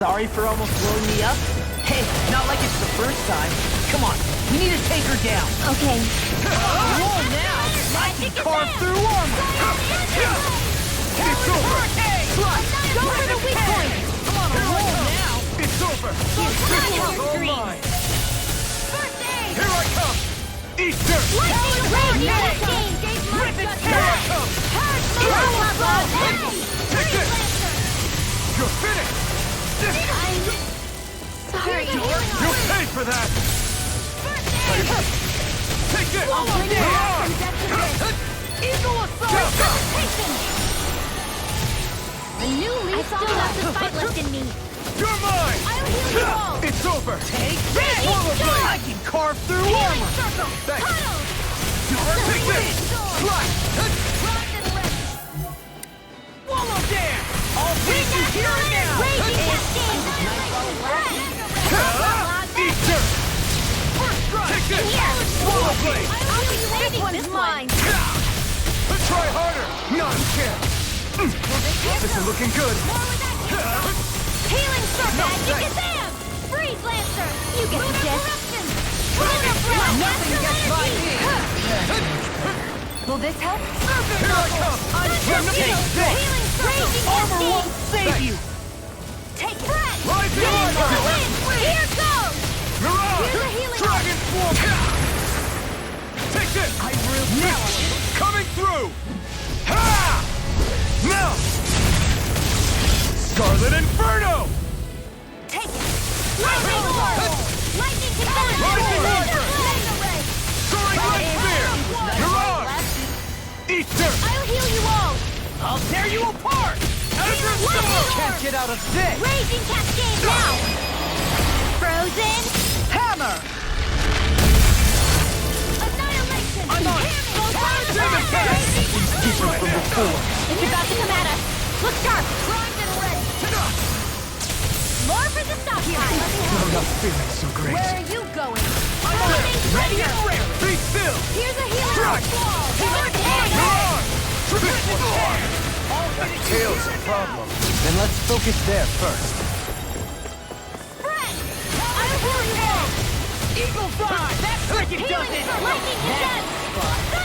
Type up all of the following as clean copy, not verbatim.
Sorry for almost blowing me up? Hey, not like it's the first time. Come on, we need to take her down. Okay. Roll now! I can carve through armor! It's over! Go for the weak point! Come on, roll now! It's over! This one's all mine! First aid! Here I come! Eat dirt! Lightning Radiant Game! Here I come! Take it! You're finished! Sorry. You'll pay for that! Take it! Eagle assault! The new leaf still has the fight left in me. You're mine! I'll heal you all. It's over! Take this! Healing sword! I can carve through Healing armor! circle! Thanks. Cuddle! Take this! Slash! Rocked and ready. Wall of dance! I'll beat you here and now! Raging cascade! Eat dirt! First strike! Take this! Swallow blade! This one's mine! Try harder! Not a chance! This is looking good! Healing circle! Magic Kazam! Freeze Lancer! You get the gist! Nothing gets by me! Will this help? Here I come! Take this! Healing circle! Armor won't save you! Take it! Rising Armor! Here goes! Mirage! Here's a healing Dragon Swarm! Take this! I really now! Coming through! Ha! Now! Scarlet Inferno! Take it! Lightning Orb! Lightning Kazam! Rising Laser! Laser Ray! Soaring Light Spear! Mirage! Eat dirt! I'll heal you all! I'll tear you apart! Azure Lightning Star! Can't get out of this! Raging Cascade now! Frozen! Hammer! Annihilation! I'm on! Demon Cast! Different from before. It's about to come at us! Look sharp! Primed and ready! More for the stockpile! I'm not feeling so great. Where are you going? I'm on it! Ready and rare! Be still! Here's a healing Strike! wall! Mirage! This one's hard! Tail's a problem. Then let's focus there first. Friend! I'll heal you all! Eagle Fly! That's like it does Healing it! for lightning again!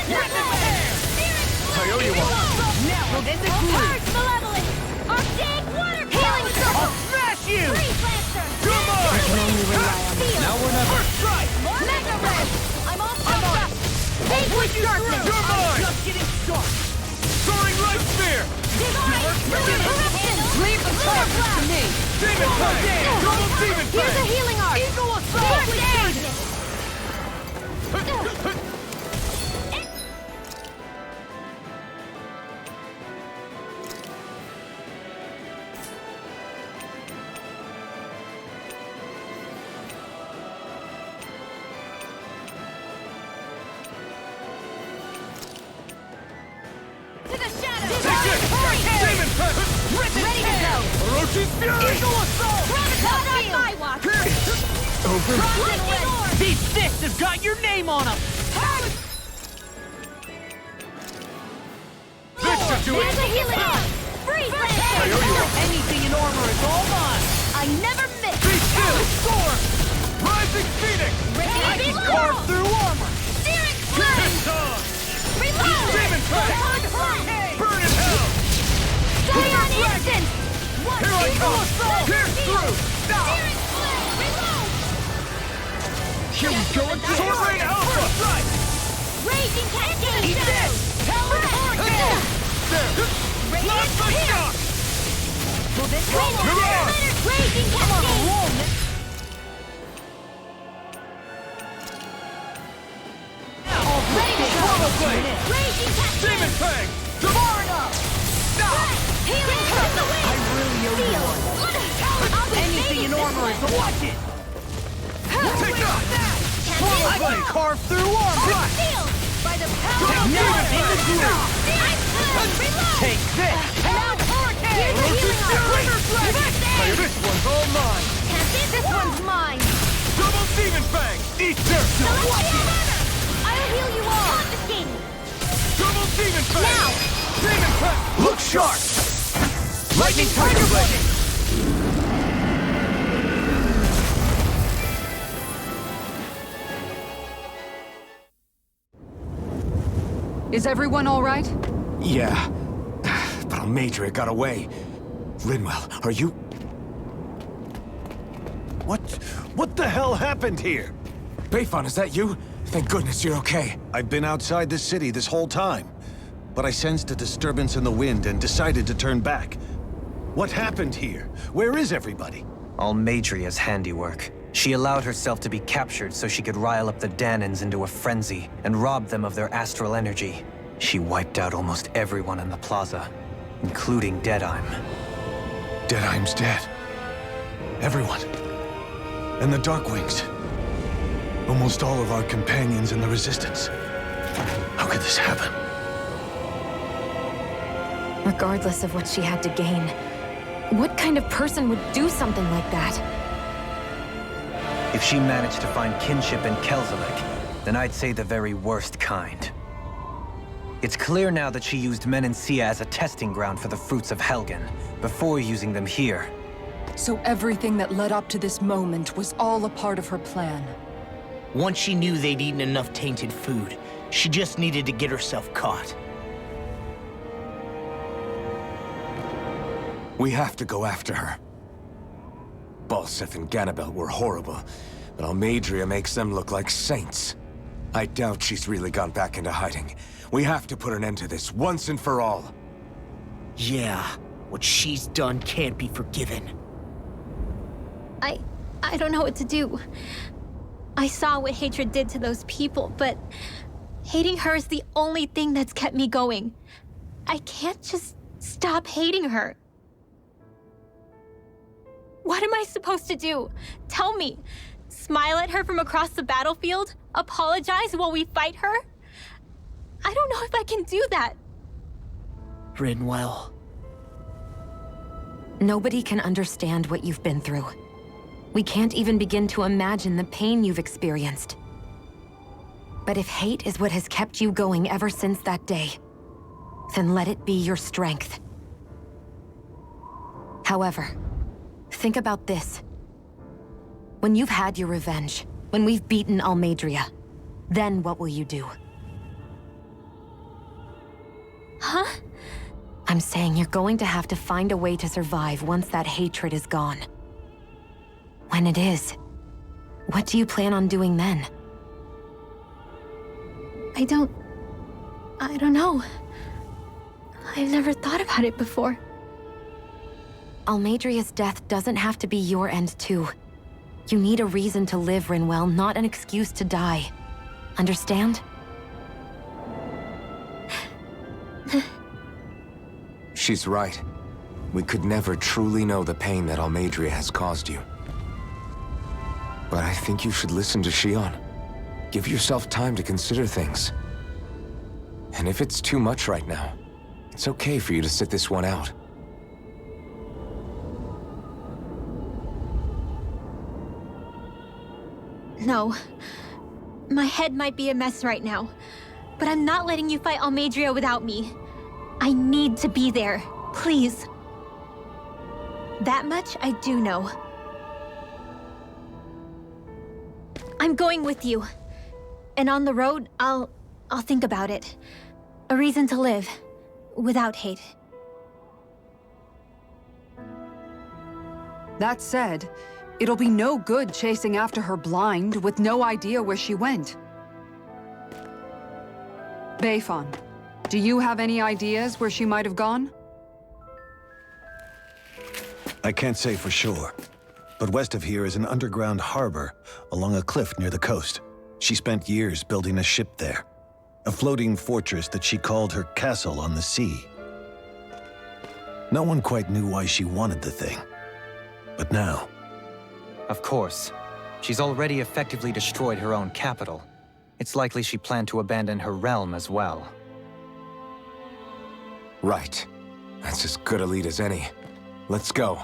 Thunderblade! Spirit I owe you one. Now we'll end the glue! Purge malevolence! Arctic water healing circle! I'll smash you! Freeze Lancer! Come on! Steel! Now we're never... First strike! Mega Red! I'm all fucked up! Vanquish darkness! You're mine! Just getting started! Soaring Light Spear! Divine Eruption! Leave the charges to me! Demon Fang! Double Demon Here's a Fang! healing arc! Eagle Assault! First aid! To the shadows! Take it! Demon Fang! Ready to go! Orochi's Fury! Eagle Assault! Not on my watch! Lightning Orb! These fists have got your name on them! This should do There's a it! healing arc! Freeze Lancer! I owe you one. Anything in armor is all mine! I never miss! Be still! Sword! Rising Phoenix! I can carve through armor! Searing Flame! It's on! Reload! Demon Fang! Hard Flame! Burn in hell! Scion Instant! One Here I Eagle come! Assault! Pierce through! Searing Flame! Reload! Here we go again! Sword Rain Alpha! Strike! Raging Cascade! Eat this! Power Hurricane! There! Not my shock! Will this Mirage! Raging Cascade! roll? Ready to go! Raging Cascade! Demon Fang! Healing from the wind! I really owe you one. I'll be Anything in armor is watch it! Take that! I can carve through armor! Sealed by the power of Now water! in the glue! Reload! Take this! Now Hurricane! Here's a healing arc! Reverse Hey, aid! this one's all mine! This one's mine! Double Demon Fang! Eat dirt! Celestial Runner! I'll heal you all! Confiscating! Double Demon Fang! Now! Demon Fang! Look sharp! Lightning Tiger Blade! Is everyone all right? Yeah, but Almeidrea got away. Rinwell, are you... What the hell happened here? Beifan, is that you? Thank goodness you're okay. I've been outside the city this whole time, but I sensed a disturbance in the wind and decided to turn back. What happened here? Where is everybody? Almeidrea's handiwork. She allowed herself to be captured so she could rile up the Dahnans into a frenzy and rob them of their astral energy. She wiped out almost everyone in the plaza, including Deadheim. Deadheim's dead. Everyone. And the Darkwings. Almost all of our companions in the Resistance. How could this happen? Regardless of what she had to gain, what kind of person would do something like that? If she managed to find kinship in Kelzelik, then I'd say the very worst kind. It's clear now that she used Menancia as a testing ground for the fruits of Helgen, before using them here. So everything that led up to this moment was all a part of her plan. Once she knew they'd eaten enough tainted food, she just needed to get herself caught. We have to go after her. Balseth and Ganabel were horrible, but Almeidrea makes them look like saints. I doubt she's really gone back into hiding. We have to put an end to this once and for all. Yeah, what she's done can't be forgiven. I don't know what to do. I saw what hatred did to those people, but hating her is the only thing that's kept me going. I can't just stop hating her. What am I supposed to do? Tell me. Smile at her from across the battlefield? Apologize while we fight her? I don't know if I can do that. Rinwell. Nobody can understand what you've been through. We can't even begin to imagine the pain you've experienced. But if hate is what has kept you going ever since that day, then let it be your strength. However, think about this. When you've had your revenge, when we've beaten Almeidrea, then what will you do? Huh? I'm saying you're going to have to find a way to survive once that hatred is gone. When it is, what do you plan on doing then? I don't know. I've never thought about it before. Almeidrea's death doesn't have to be your end too. You need a reason to live, Rinwell, not an excuse to die. Understand? She's right. We could never truly know the pain that Almeidrea has caused you. But I think you should listen to Shionne. Give yourself time to consider things. And if it's too much right now, it's okay for you to sit this one out. No. My head might be a mess right now, but I'm not letting you fight Almeidrea without me. I need to be there. Please. That much I do know. I'm going with you. And on the road, I'll think about it. A reason to live. Without hate. That said, it'll be no good chasing after her blind with no idea where she went. Beifan, do you have any ideas where she might have gone? I can't say for sure, but west of here is an underground harbor along a cliff near the coast. She spent years building a ship there, a floating fortress that she called her castle on the sea. No one quite knew why she wanted the thing, but now... Of course. She's already effectively destroyed her own capital. It's likely she planned to abandon her realm as well. Right. That's as good a lead as any. Let's go.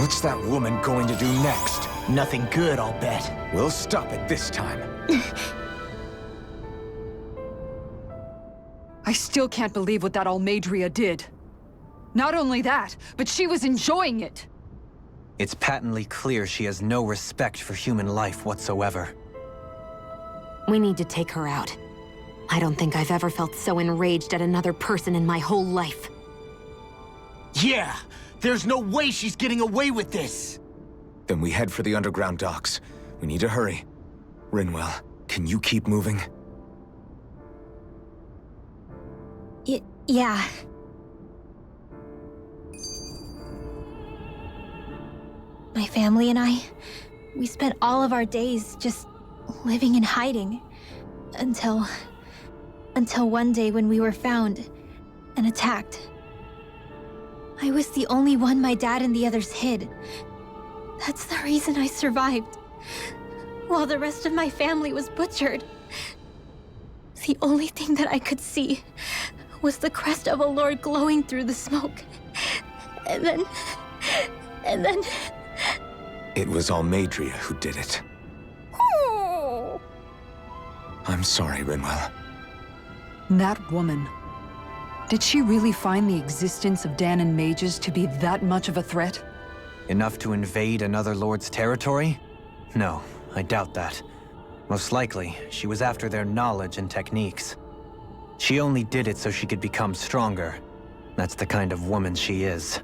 What's that woman going to do next? Nothing good, I'll bet. We'll stop it this time. I still can't believe what that Almeidrea did. Not only that, but she was enjoying it. It's patently clear she has no respect for human life whatsoever. We need to take her out. I don't think I've ever felt so enraged at another person in my whole life. Yeah! There's no way she's getting away with this! Then we head for the underground docks. We need to hurry. Rinwell, can you keep moving? Yeah. My family and I, we spent all of our days just living in hiding. Until one day when we were found and attacked. I was the only one my dad and the others hid. That's the reason I survived. While the rest of my family was butchered. The only thing that I could see was the crest of a lord glowing through the smoke. And then... It was Almeidrea who did it. I'm sorry, Rinwell. That woman. Did she really find the existence of Dahnan mages to be that much of a threat? Enough to invade another lord's territory? No, I doubt that. Most likely, she was after their knowledge and techniques. She only did it so she could become stronger. That's the kind of woman she is.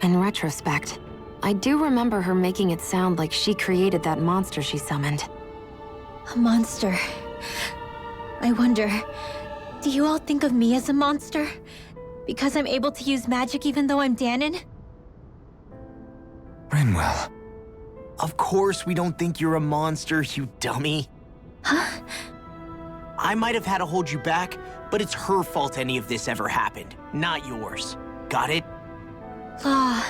In retrospect, I do remember her making it sound like she created that monster she summoned. A monster. I wonder, do you all think of me as a monster? Because I'm able to use magic even though I'm Dahnan? Rinwell. Of course we don't think you're a monster, you dummy. Huh? I might have had to hold you back, but it's her fault any of this ever happened, not yours. Got it? Law.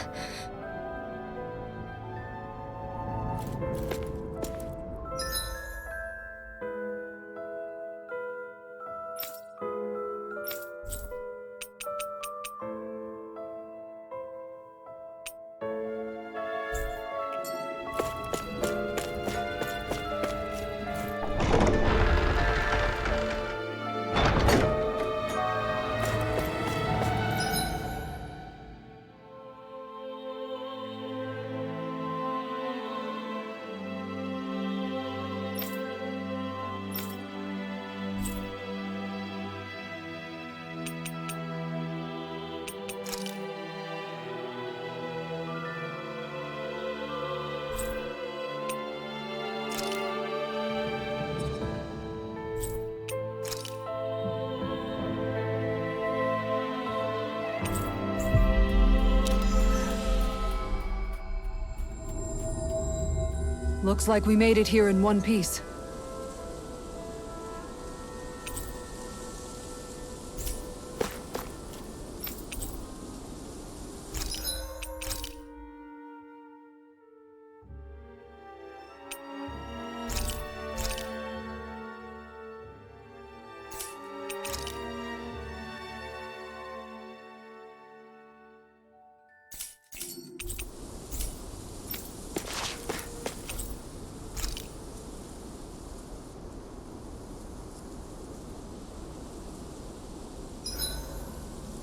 Looks like we made it here in one piece.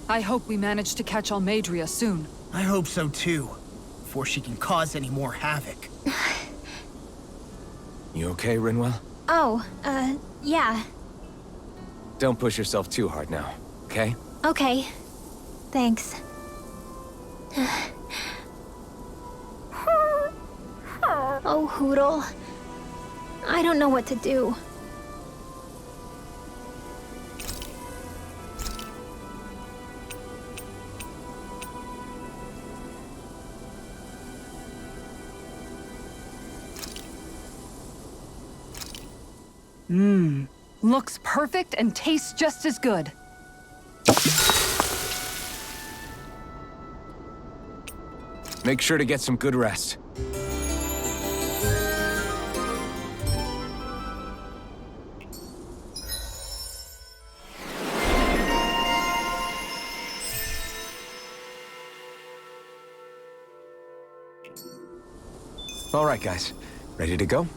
I hope we manage to catch Almeidrea soon. I hope so too, before she can cause any more havoc. You okay, Rinwell? Oh, yeah. Don't push yourself too hard now, okay? Okay. Thanks. Oh, Hootle. I don't know what to do. Looks perfect and tastes just as good. Make sure to get some good rest. All right, guys. Ready to go?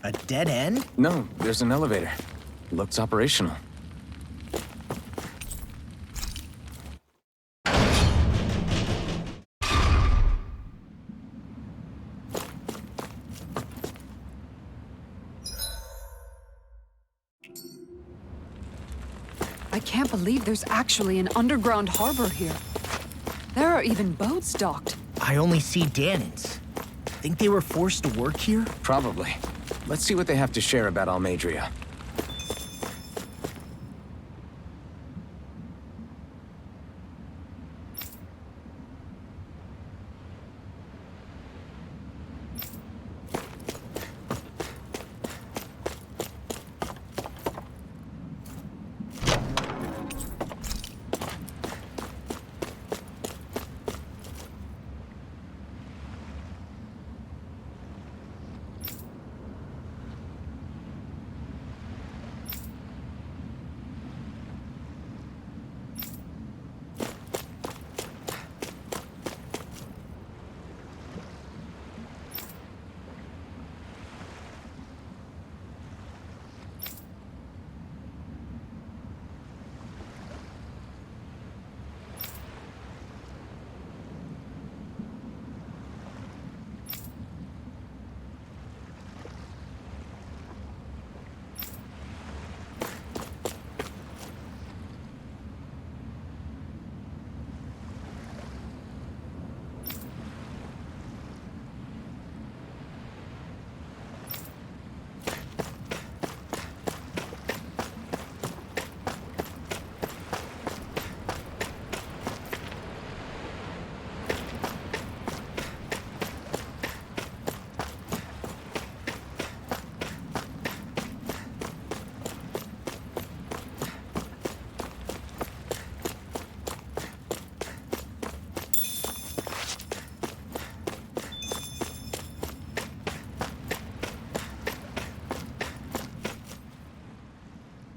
A dead end? No, there's an elevator. Looks operational. I can't believe there's actually an underground harbor here. There are even boats docked. I only see Danans. Think they were forced to work here? Probably. Let's see what they have to share about Almadria.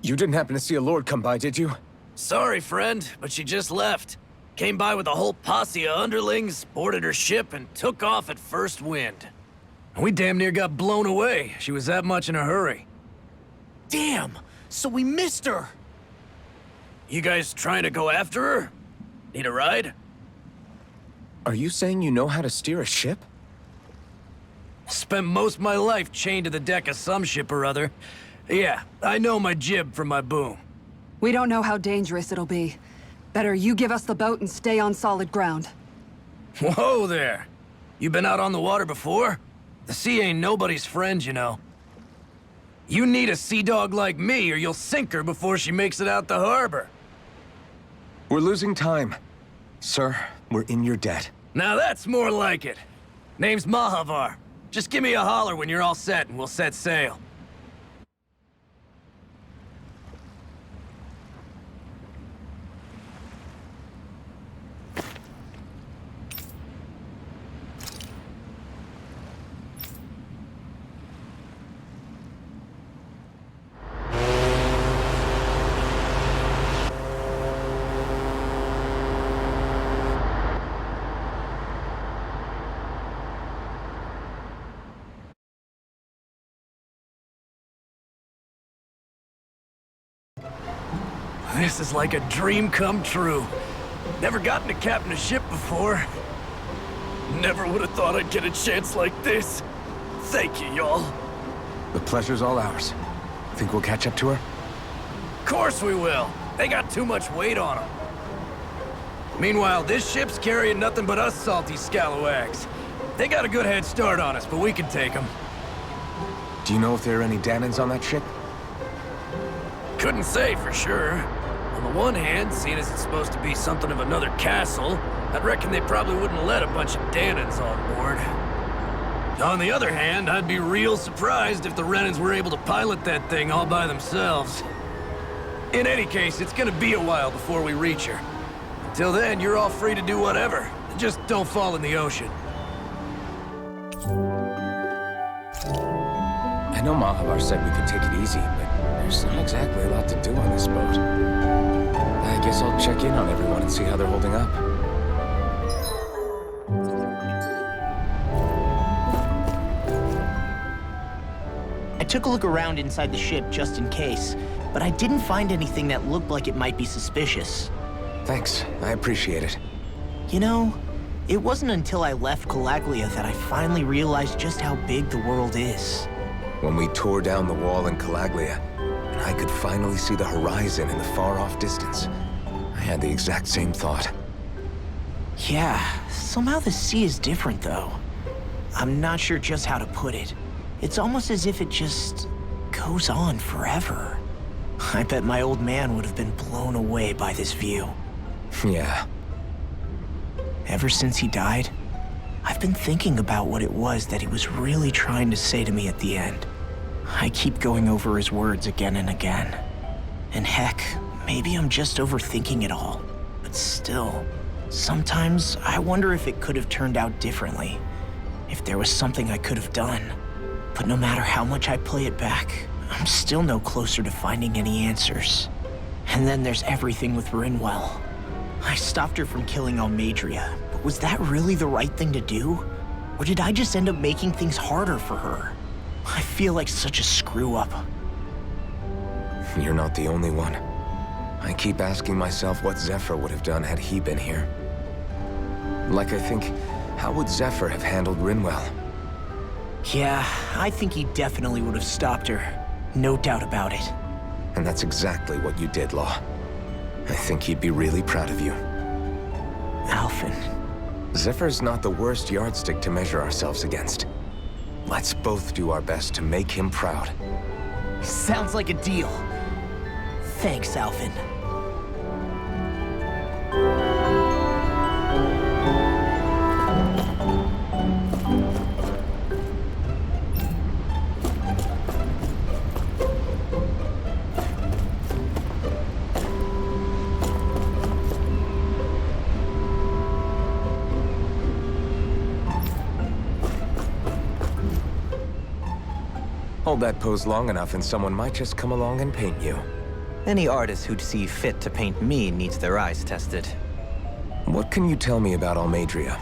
You didn't happen to see a lord come by, did you? Sorry, friend, but she just left. Came by with a whole posse of underlings, boarded her ship, and took off at first wind. We damn near got blown away. She was that much in a hurry. Damn! So we missed her! You guys trying to go after her? Need a ride? Are you saying you know how to steer a ship? Spent most of my life chained to the deck of some ship or other. Yeah, I know my jib from my boom. We don't know how dangerous it'll be. Better you give us the boat and stay on solid ground. Whoa there! You been out on the water before? The sea ain't nobody's friend, you know. You need a sea dog like me, or you'll sink her before she makes it out the harbor. We're losing time. Sir, we're in your debt. Now that's more like it. Name's Mahavar. Just give me a holler when you're all set and we'll set sail. This is like a dream come true. Never gotten to captain a ship before. Never would have thought I'd get a chance like this. Thank you, y'all. The pleasure's all ours. Think we'll catch up to her? Of course we will. They got too much weight on them. Meanwhile, this ship's carrying nothing but us salty scalawags. They got a good head start on us, but we can take them. Do you know if there are any Danans on that ship? Couldn't say for sure. On the one hand, seeing as it's supposed to be something of another castle, I'd reckon they probably wouldn't let a bunch of Danans on board. On the other hand, I'd be real surprised if the Renans were able to pilot that thing all by themselves. In any case, it's gonna be a while before we reach her. Until then, you're all free to do whatever. Just don't fall in the ocean. I know Mahavar said we could take it easy, but there's not exactly a lot to do on this boat. I guess I'll check in on everyone and see how they're holding up. I took a look around inside the ship just in case, but I didn't find anything that looked like it might be suspicious. Thanks, I appreciate it. You know, it wasn't until I left Calaglia that I finally realized just how big the world is. When we tore down the wall in Calaglia, and I could finally see the horizon in the far-off distance, I had the exact same thought. Yeah, somehow the sea is different though. I'm not sure just how to put it. It's almost as if it just goes on forever. I bet my old man would have been blown away by this view. Yeah. Ever since he died, I've been thinking about what it was that he was really trying to say to me at the end. I keep going over his words again and again. And heck, maybe I'm just overthinking it all. But still, sometimes I wonder if it could have turned out differently. If there was something I could have done. But no matter how much I play it back, I'm still no closer to finding any answers. And then there's everything with Rinwell. I stopped her from killing Almeidrea, but was that really the right thing to do? Or did I just end up making things harder for her? I feel like such a screw-up. You're not the only one. I keep asking myself what Zephyr would have done had he been here. Like I think, how would Zephyr have handled Rinwell? Yeah, I think he definitely would have stopped her. No doubt about it. And that's exactly what you did, Law. I think he'd be really proud of you. Alphen. Zephyr's not the worst yardstick to measure ourselves against. Let's both do our best to make him proud. Sounds like a deal. Thanks, Alphen. Hold that pose long enough and someone might just come along and paint you. Any artist who'd see fit to paint me needs their eyes tested. What can you tell me about Almeidrea?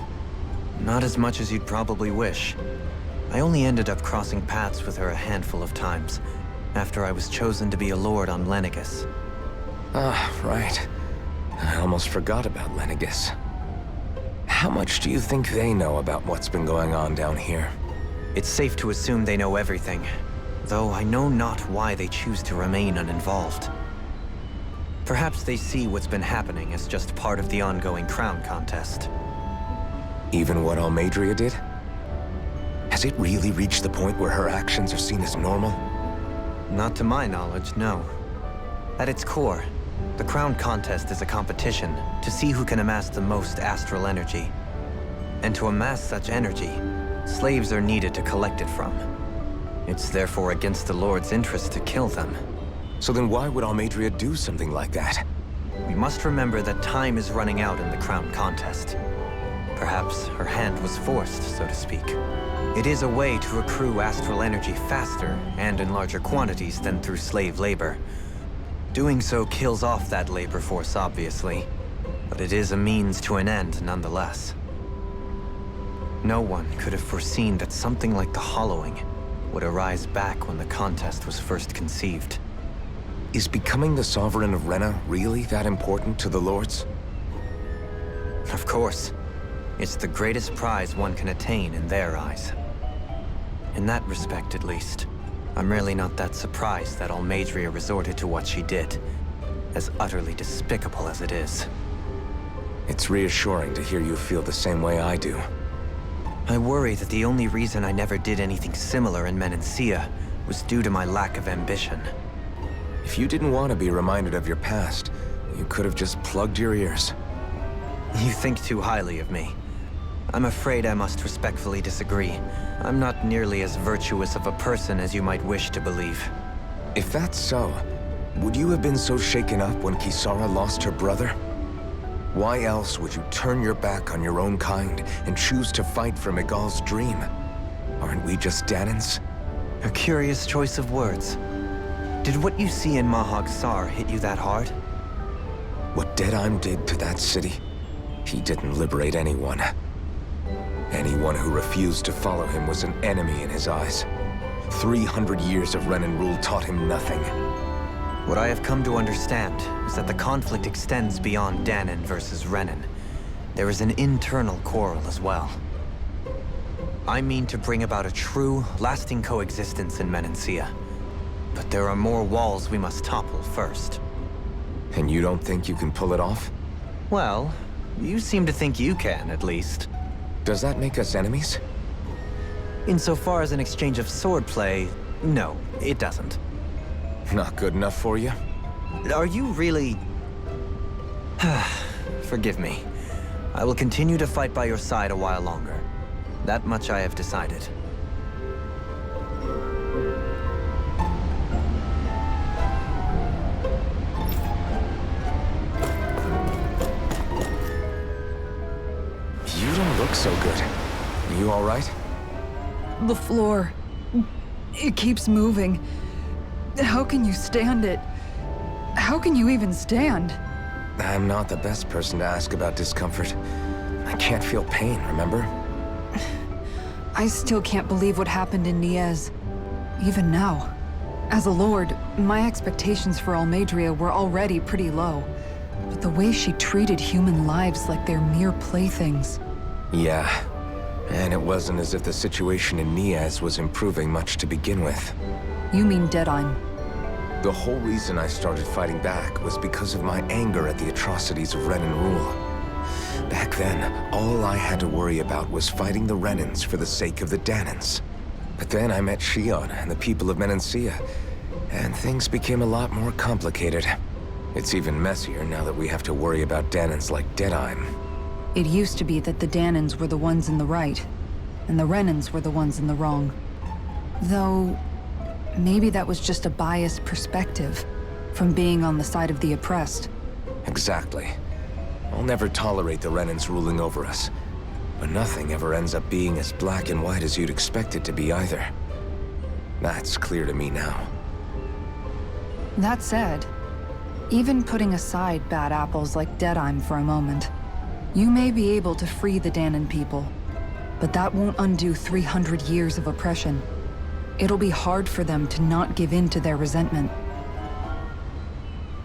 Not as much as you'd probably wish. I only ended up crossing paths with her a handful of times, after I was chosen to be a lord on Lenegis. Ah, right. I almost forgot about Lenegis. How much do you think they know about what's been going on down here? It's safe to assume they know everything, though I know not why they choose to remain uninvolved. Perhaps they see what's been happening as just part of the ongoing crown contest. Even what Almeidrea did? Has it really reached the point where her actions are seen as normal? Not to my knowledge, no. At its core, the crown contest is a competition to see who can amass the most astral energy. And to amass such energy, slaves are needed to collect it from. It's therefore against the Lord's interest to kill them. So then why would Almeidrea do something like that? We must remember that time is running out in the crown contest. Perhaps her hand was forced, so to speak. It is a way to accrue astral energy faster and in larger quantities than through slave labor. Doing so kills off that labor force, obviously, but it is a means to an end nonetheless. No one could have foreseen that something like the Hollowing would arise back when the contest was first conceived. Is becoming the Sovereign of Rena really that important to the Lords? Of course. It's the greatest prize one can attain in their eyes. In that respect, at least, I'm really not that surprised that Almeidrea resorted to what she did, as utterly despicable as it is. It's reassuring to hear you feel the same way I do. I worry that the only reason I never did anything similar in Menancia was due to my lack of ambition. If you didn't want to be reminded of your past, you could have just plugged your ears. You think too highly of me. I'm afraid I must respectfully disagree. I'm not nearly as virtuous of a person as you might wish to believe. If that's so, would you have been so shaken up when Kisara lost her brother? Why else would you turn your back on your own kind and choose to fight for Miguel's dream? Aren't we just Danans? A curious choice of words. Did what you see in Mahag Sar hit you that hard? What Deadheim did to that city, he didn't liberate anyone. Anyone who refused to follow him was an enemy in his eyes. 300 years of Renan rule taught him nothing. What I have come to understand is that the conflict extends beyond Dahnan versus Renan. There is an internal quarrel as well. I mean to bring about a true, lasting coexistence in Menancia. But there are more walls we must topple first. And you don't think you can pull it off? Well, you seem to think you can, at least. Does that make us enemies? Insofar as an exchange of swordplay, no, it doesn't. Not good enough for you? Are you really... Forgive me. I will continue to fight by your side a while longer. That much I have decided. You don't look so good. You all right? The floor. It keeps moving. How can you stand it? How can you even stand? I'm not the best person to ask about discomfort. I can't feel pain, remember? I still can't believe what happened in Niez. Even now. As a lord, my expectations for Almeidrea were already pretty low. But the way she treated human lives like they're mere playthings. Yeah. And it wasn't as if the situation in Niez was improving much to begin with. You mean Deadheim? The whole reason I started fighting back was because of my anger at the atrocities of Renan rule. Back then, all I had to worry about was fighting the Renans for the sake of the Dahnans. But then I met Shion and the people of Menancia, and things became a lot more complicated. It's even messier now that we have to worry about Dahnans like Deadheim. It used to be that the Dahnans were the ones in the right, and the Renans were the ones in the wrong. Though, maybe that was just a biased perspective, from being on the side of the oppressed. Exactly. I'll never tolerate the Renans ruling over us. But nothing ever ends up being as black and white as you'd expect it to be either. That's clear to me now. That said, even putting aside bad apples like Deadheim for a moment, you may be able to free the Dahnan people, but that won't undo 300 years of oppression. It'll be hard for them to not give in to their resentment.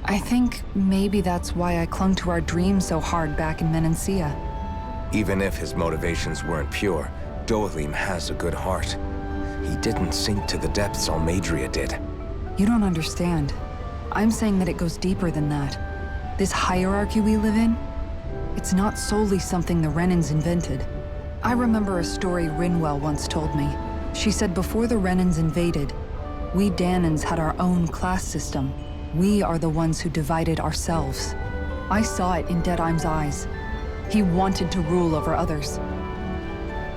I think maybe that's why I clung to our dream so hard back in Menancia. Even if his motivations weren't pure, Dohalim has a good heart. He didn't sink to the depths Almeidrea did. You don't understand. I'm saying that it goes deeper than that. This hierarchy we live in, it's not solely something the Renans invented. I remember a story Rinwell once told me. She said before the Renans invaded, we Dahnans had our own class system. We are the ones who divided ourselves. I saw it in Deadheim's eyes. He wanted to rule over others.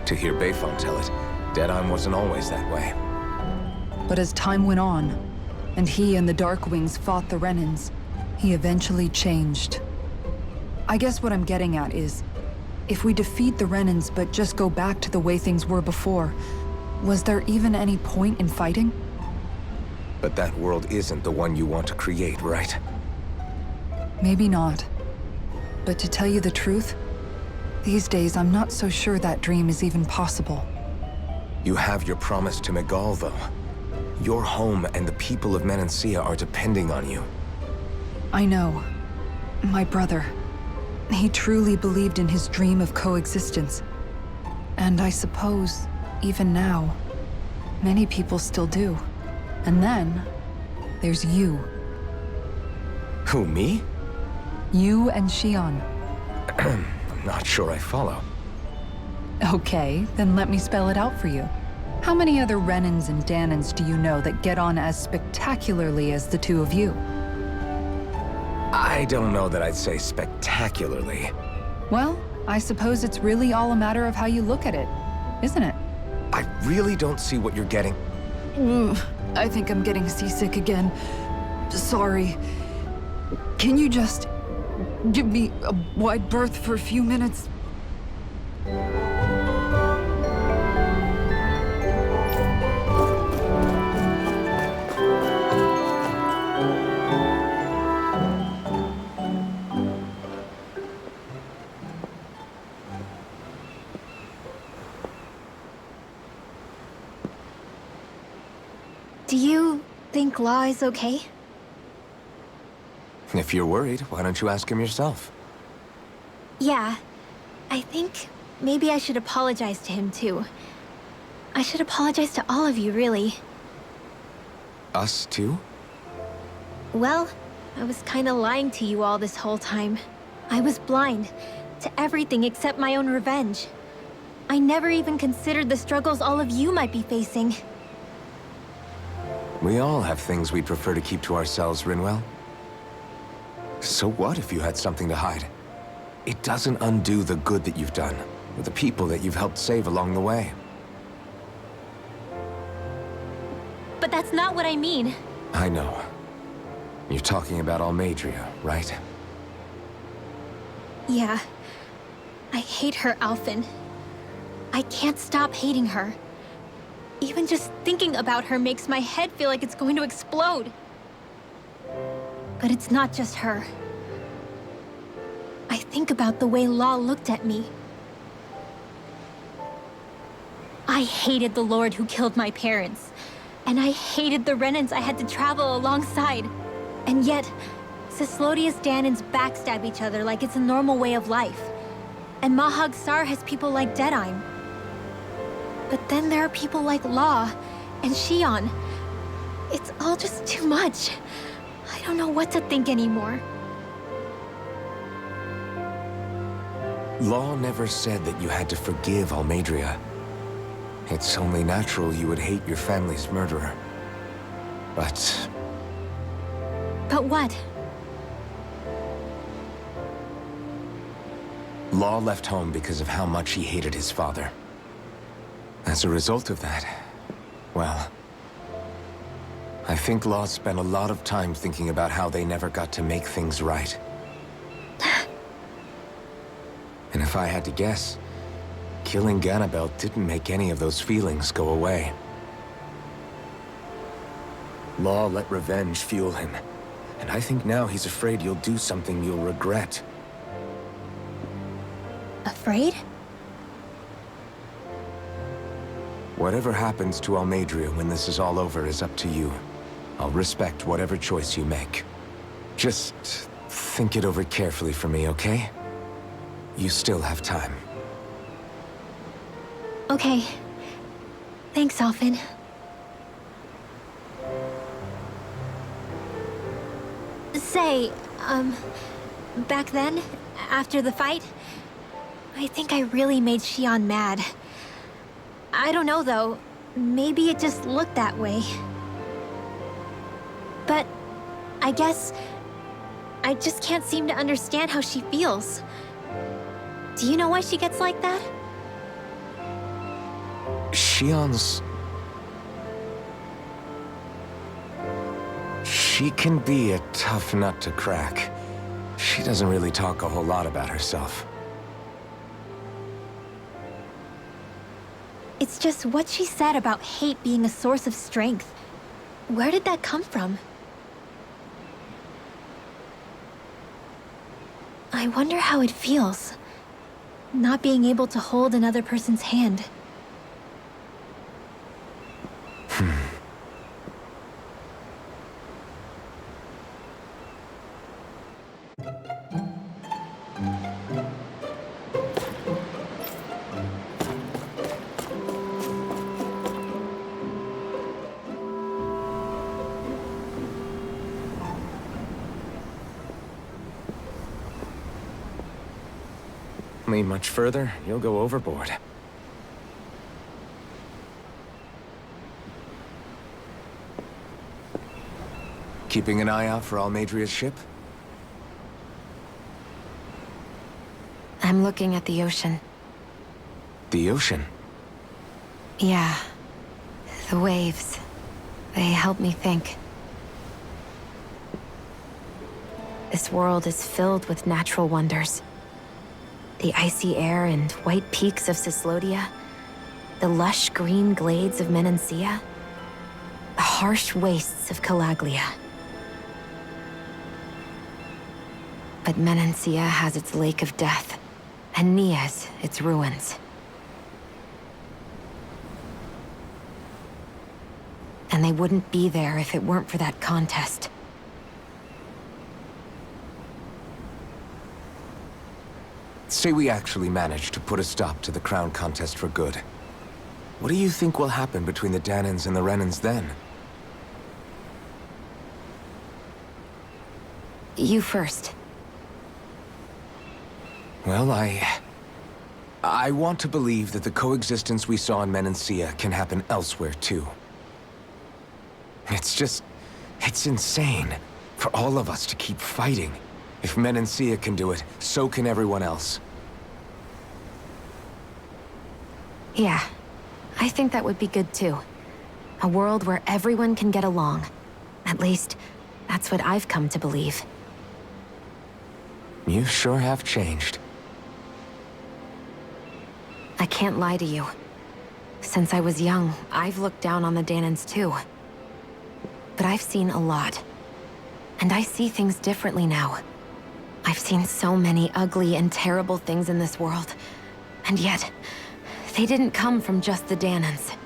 To hear Bayfon tell it, Deadheim wasn't always that way. But as time went on, and he and the Darkwings fought the Renans, he eventually changed. I guess what I'm getting at is, if we defeat the Renans but just go back to the way things were before, was there even any point in fighting? But that world isn't the one you want to create, right? Maybe not. But to tell you the truth, these days I'm not so sure that dream is even possible. You have your promise to Megal, though. Your home and the people of Menancia are depending on you. I know. My brother. He truly believed in his dream of coexistence. And I suppose, even now, many people still do. And then, there's you. Who, me? You and Shion. I'm not sure I follow. Okay, then let me spell it out for you. How many other Renans and Dahnans do you know that get on as spectacularly as the two of you? I don't know that I'd say spectacularly. Well, I suppose it's really all a matter of how you look at it, isn't it? I really don't see what you're getting. I think I'm getting seasick again. Sorry. Can you just give me a wide berth for a few minutes? Law is okay? If you're worried, why don't you ask him yourself? Yeah. I think maybe I should apologize to him too. I should apologize to all of you, really. Us too? Well, I was kinda lying to you all this whole time. I was blind to everything except my own revenge. I never even considered the struggles all of you might be facing. We all have things we'd prefer to keep to ourselves, Rinwell. So what if you had something to hide? It doesn't undo the good that you've done, or the people that you've helped save along the way. But that's not what I mean. I know. You're talking about Almeidrea, right? Yeah. I hate her, Alphen. I can't stop hating her. Even just thinking about her makes my head feel like it's going to explode. But it's not just her. I think about the way Law looked at me. I hated the Lord who killed my parents. And I hated the Renans I had to travel alongside. And yet, Cyslodia's Dahnans backstab each other like it's a normal way of life. And Mahag Sar has people like Deadime. But then there are people like Law and Shion. It's all just too much. I don't know what to think anymore. Law never said that you had to forgive Almeidrea. It's only natural you would hate your family's murderer. But But what? Law left home because of how much he hated his father. As a result of that, well, I think Law spent a lot of time thinking about how they never got to make things right. And if I had to guess, killing Ganabel didn't make any of those feelings go away. Law let revenge fuel him, and I think now he's afraid you'll do something you'll regret. Afraid? Whatever happens to Almeidrea when this is all over is up to you. I'll respect whatever choice you make. Just think it over carefully for me, okay? You still have time. Okay. Thanks, Alphen. Say, back then, after the fight, I think I really made Shion mad. I don't know, though. Maybe it just looked that way. But I guess I just can't seem to understand how she feels. Do you know why she gets like that? Shion's... She can be a tough nut to crack. She doesn't really talk a whole lot about herself. It's just what she said about hate being a source of strength. Where did that come from? I wonder how it feels, not being able to hold another person's hand. Lean much further, you'll go overboard. Keeping an eye out for Almeidrea's ship? I'm looking at the ocean. The ocean? Yeah. The waves. They help me think. This world is filled with natural wonders. The icy air and white peaks of Cyslodia, the lush green glades of Menancia, the harsh wastes of Calaglia. But Menancia has its Lake of Death, and Nias its ruins. And they wouldn't be there if it weren't for that contest. Say we actually manage to put a stop to the crown contest for good. What do you think will happen between the Dahnans and the Renans then? You first. Well, I want to believe that the coexistence we saw in Menancia can happen elsewhere, too. It's insane for all of us to keep fighting. If Menancia can do it, so can everyone else. Yeah, I think that would be good too. A world where everyone can get along. At least, that's what I've come to believe. You sure have changed. I can't lie to you. Since I was young, I've looked down on the Dahnans too. But I've seen a lot. And I see things differently now. I've seen so many ugly and terrible things in this world. And yet, they didn't come from just the Dahnans.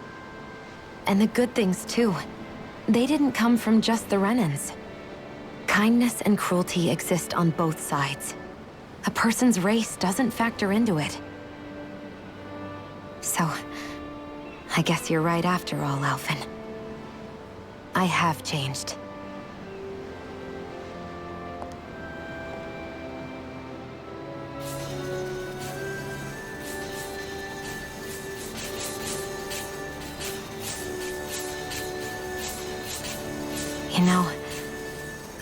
And the good things too. They didn't come from just the Renans. Kindness and cruelty exist on both sides. A person's race doesn't factor into it. So, I guess you're right after all, Alphen. I have changed. You know,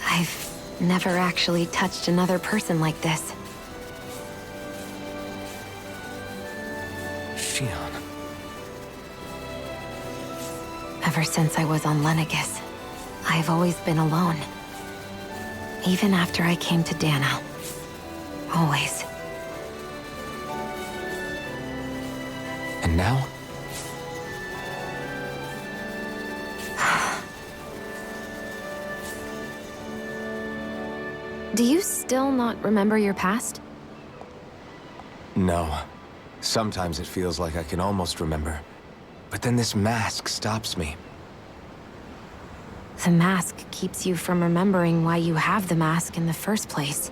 I've never actually touched another person like this. Shionne. Ever since I was on Lenegis, I've always been alone. Even after I came to Dahna. Always. And now? Do you still not remember your past? No. Sometimes it feels like I can almost remember. But then this mask stops me. The mask keeps you from remembering why you have the mask in the first place.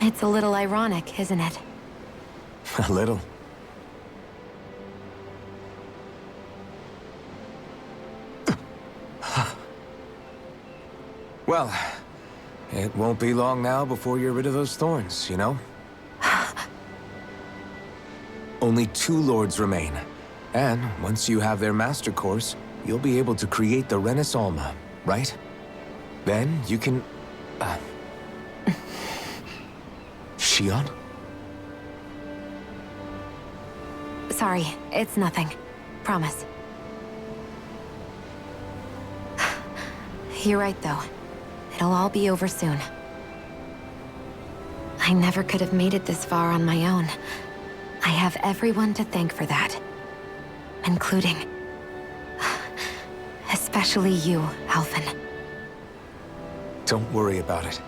It's a little ironic, isn't it? A little. Well, it won't be long now before you're rid of those thorns, you know? Only 2 lords remain. And once you have their master course, you'll be able to create the Renis Alma, right? Then you can... Shionne? Sorry, it's nothing. Promise. You're right, though. It'll all be over soon. I never could have made it this far on my own. I have everyone to thank for that. Including... especially you, Alphen. Don't worry about it.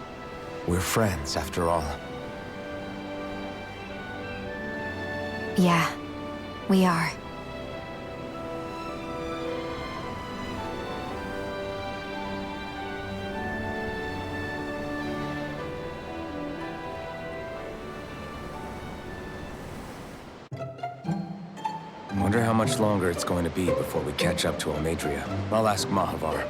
We're friends, after all. Yeah, we are. Wonder how much longer it's going to be before we catch up to Almeidrea. I'll ask Mahavar.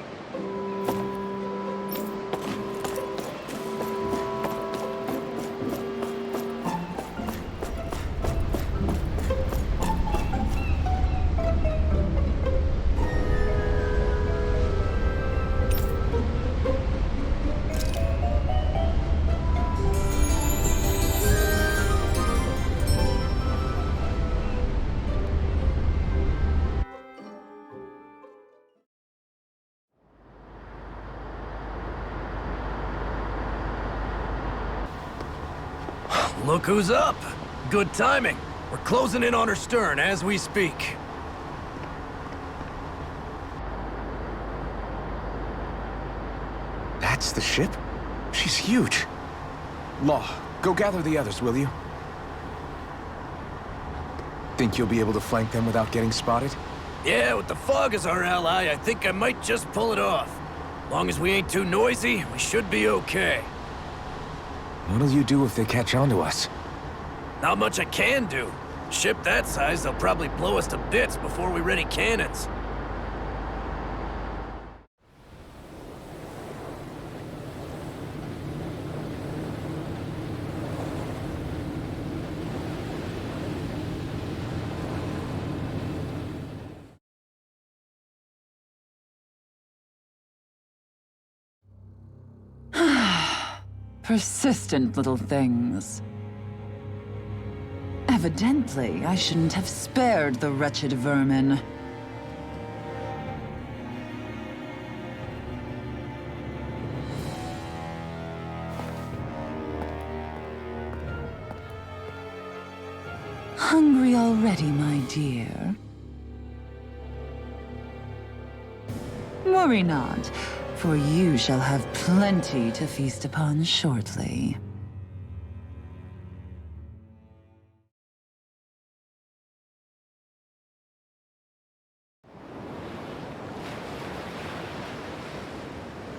Look who's up! Good timing. We're closing in on her stern as we speak. That's the ship? She's huge. Law, go gather the others, will you? Think you'll be able to flank them without getting spotted? Yeah, with the fog as our ally, I think I might just pull it off. Long as we ain't too noisy, we should be okay. What'll you do if they catch on to us? Not much I can do. A ship that size, they'll probably blow us to bits before we ready cannons. Persistent little things. Evidently, I shouldn't have spared the wretched vermin. Hungry already, my dear? Worry not, for you shall have plenty to feast upon shortly.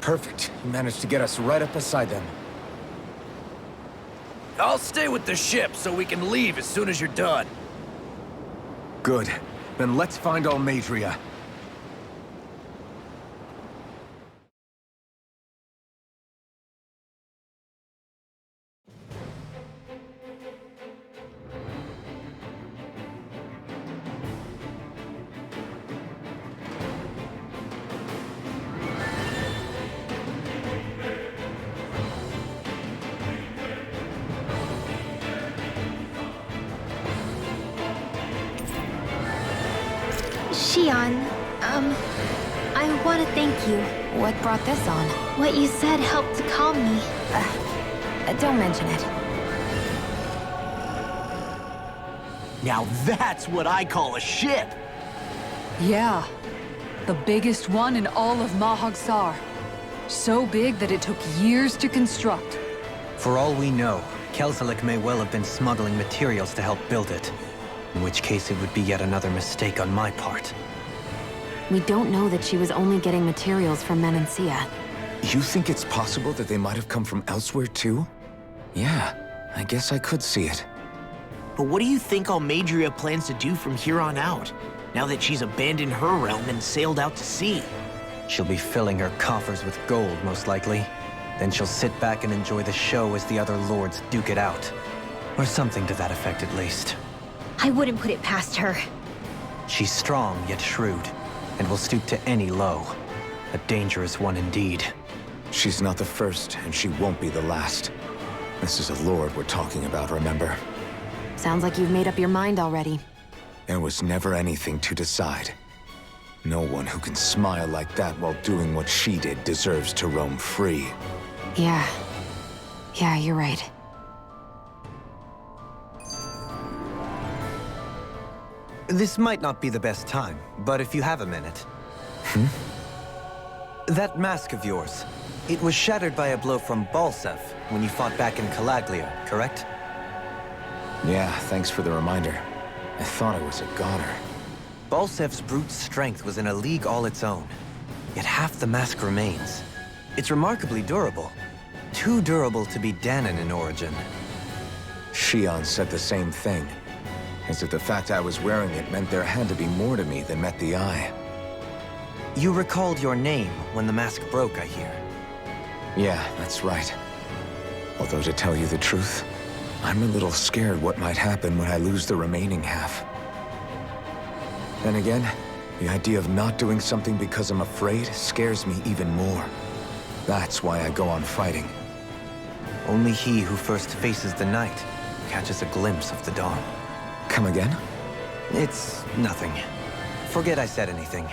Perfect. You managed to get us right up beside them. I'll stay with the ship so we can leave as soon as you're done. Good. Then let's find Almeidrea. Shion, I want to thank you. What brought this on? What you said helped to calm me. Don't mention it. Now that's what I call a ship! Yeah. The biggest one in all of Mahag Saar. So big that it took years to construct. For all we know, Kelzelik may well have been smuggling materials to help build it. In which case it would be yet another mistake on my part. We don't know that she was only getting materials from Menancia. You think it's possible that they might have come from elsewhere too? Yeah, I guess I could see it. But what do you think Almeidrea plans to do from here on out, now that she's abandoned her realm and sailed out to sea? She'll be filling her coffers with gold, most likely. Then she'll sit back and enjoy the show as the other lords duke it out. Or something to that effect, at least. I wouldn't put it past her. She's strong, yet shrewd, and will stoop to any low. A dangerous one indeed. She's not the first, and she won't be the last. This is a lord we're talking about, remember? Sounds like you've made up your mind already. There was never anything to decide. No one who can smile like that while doing what she did deserves to roam free. Yeah, you're right. This might not be the best time, but if you have a minute. That mask of yours, it was shattered by a blow from Balsev when you fought back in Calaglia, correct? Yeah, thanks for the reminder. I thought it was a goner. Balsev's brute strength was in a league all its own, yet half the mask remains. It's remarkably durable. Too durable to be Dahnan in origin. Shion said the same thing. As if the fact I was wearing it meant there had to be more to me than met the eye. You recalled your name when the mask broke, I hear. Yeah, that's right. Although to tell you the truth, I'm a little scared what might happen when I lose the remaining half. Then again, the idea of not doing something because I'm afraid scares me even more. That's why I go on fighting. Only he who first faces the night catches a glimpse of the dawn. Come again? It's nothing. Forget I said anything.